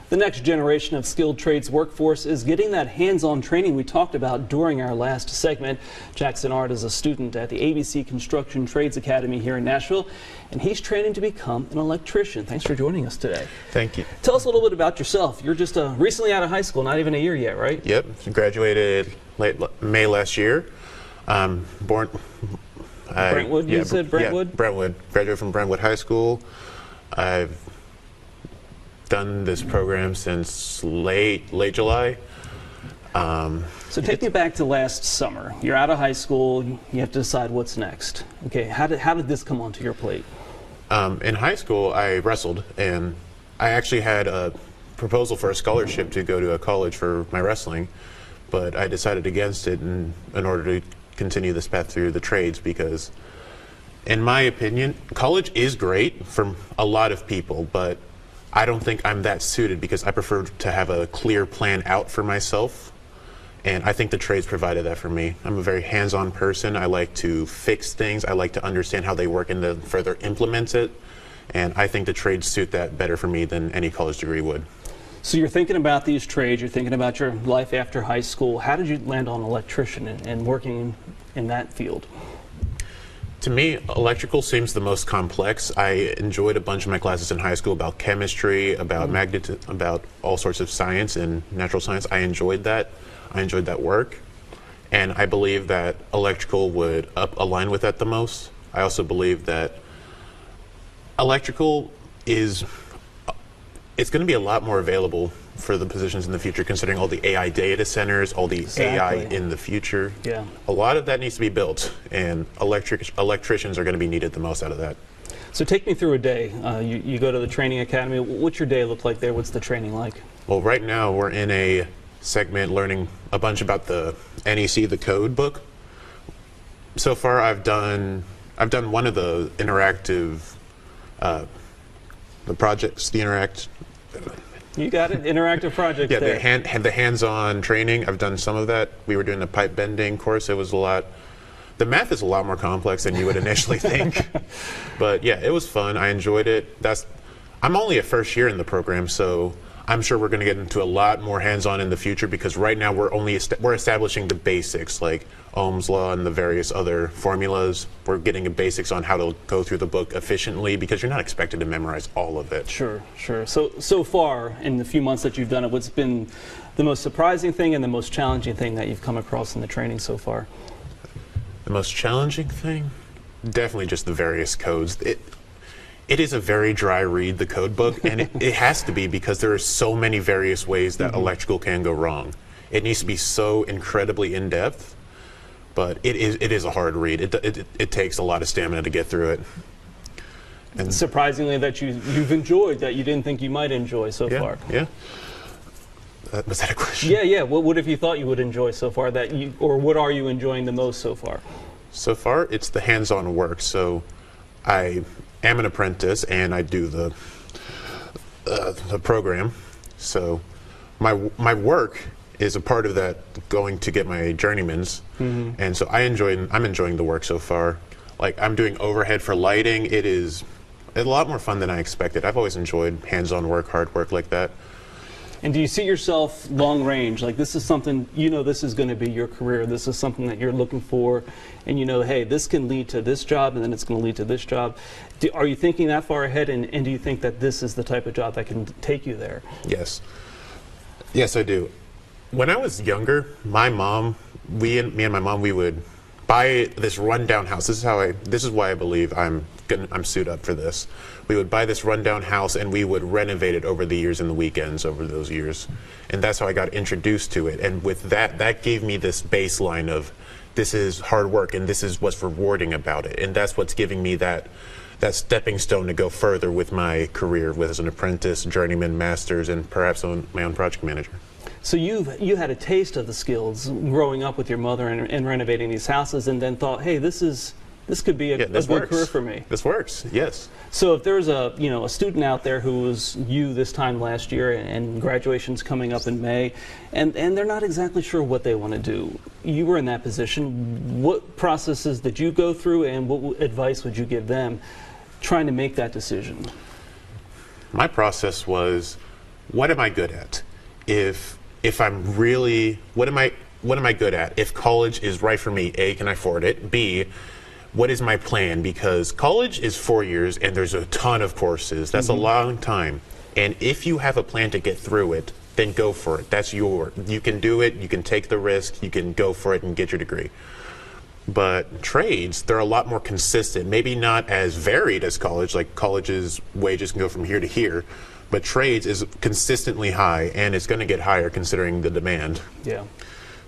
The next generation of skilled trades workforce is getting that hands-on training we talked about during our last segment. Jackson Ard is a student at the ABC Construction Trades Academy here in Nashville, and he's training to become an electrician. Thanks for joining us today. Thank you. Tell us a little bit about yourself. You're just recently out of high school, not even a year yet, right? Yep, graduated late May last year. Brentwood, you said Brentwood? Yeah, Brentwood. Graduated from Brentwood High School. I've done this program since late July. So take me back to last summer. You're out of high school. You have to decide what's next. Okay, how did this come onto your plate? In high school, I wrestled, and I actually had a proposal for a scholarship to go to a college for my wrestling, but I decided against it in order to continue this path through the trades because, in my opinion, college is great for a lot of people, but I don't think I'm that suited because I prefer to have a clear plan out for myself, and I think the trades provided that for me. I'm a very hands-on person. I like to fix things. I like to understand how they work and then further implement it, and I think the trades suit that better for me than any college degree would. So you're thinking about these trades, you're thinking about your life after high school. How did you land on electrician and working in that field? To me, electrical seems the most complex. I enjoyed a bunch of my classes in high school about chemistry, about about all sorts of science and natural science. I enjoyed that. I enjoyed that work. And I believe that electrical would align with that the most. I also believe that electrical it's going to be a lot more available for the positions in the future, considering all the AI data centers, all the AI in the future. Yeah. A lot of that needs to be built, and electricians are going to be needed the most out of that. So take me through a day. You go to the training academy. What's your day look like there? What's the training like? Well, right now we're in a segment learning a bunch about the NEC, the code book. So far, I've done one of the interactive, the projects, the interact. You got it, interactive projects. Yeah, there. the hands-on training. I've done some of that. We were doing the pipe bending course. It was a lot. The math is a lot more complex than you would initially think. But yeah, it was fun. I enjoyed it. I'm only a first year in the program, so I'm sure we're going to get into a lot more hands-on in the future because right now we're establishing the basics like Ohm's law and the various other formulas. We're getting the basics on how to go through the book efficiently because you're not expected to memorize all of it. Sure. So far in the few months that you've done it, what's been the most surprising thing and the most challenging thing that you've come across in the training so far? The most challenging thing? Definitely just the various codes. It is a very dry read, the code book, and it has to be because there are so many various ways that electrical can go wrong. It needs to be so incredibly in-depth, but it is a hard read. It takes a lot of stamina to get through it. And surprisingly, that you've enjoyed that you didn't think you might enjoy so far. Yeah. Was that a question? Yeah. What have you thought you would enjoy so far or what are you enjoying the most so far? So far, it's the hands-on work. So I am an apprentice and I do the program. So my work is a part of that, going to get my journeyman's. And so I'm enjoying the work so far. Like, I'm doing overhead for lighting. It's a lot more fun than I expected. I've always enjoyed hands-on work, hard work like that. And do you see yourself long range? Like, this is something, this is going to be your career. This is something that you're looking for. And hey, this can lead to this job, and then it's going to lead to this job. Are you thinking that far ahead? And do you think that this is the type of job that can take you there? Yes. Yes, I do. When I was younger, me and my mom, we would buy this rundown house. This is why I believe I'm suited up for this. We would buy this rundown house and we would renovate it over the years and the weekends over those years. And that's how I got introduced to it. And with that gave me this baseline of this is hard work and this is what's rewarding about it. And that's what's giving me that stepping stone to go further with my career as an apprentice, journeyman, masters, and perhaps my own project manager. So you had a taste of the skills growing up with your mother and renovating these houses, and then thought, hey, this could be a good career for me. This works, yes. So if there's a student out there who was you this time last year and graduation's coming up in May, and they're not exactly sure what they want to do, you were in that position. What processes did you go through, and what advice would you give them trying to make that decision? My process was what am I good at? If I'm really, what am I good at? If college is right for me, A, can I afford it? B, what is my plan? Because college is 4 years and there's a ton of courses. That's a long time. And if you have a plan to get through it, then go for it. You can do it, you can take the risk, you can go for it and get your degree. But trades, they're a lot more consistent, maybe not as varied as college, like college's wages can go from here to here, but trades is consistently high, and it's going to get higher considering the demand. Yeah.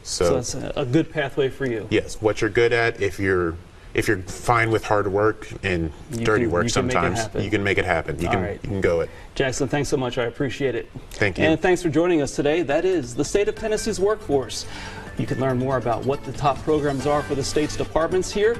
So that's a good pathway for you. Yes, what you're good at, if you're fine with hard work and dirty work sometimes, you can make it happen. You can go it. Jackson, thanks so much. I appreciate it. Thank you. And thanks for joining us today. That is the State of Tennessee's Workforce. You can learn more about what the top programs are for the state's departments here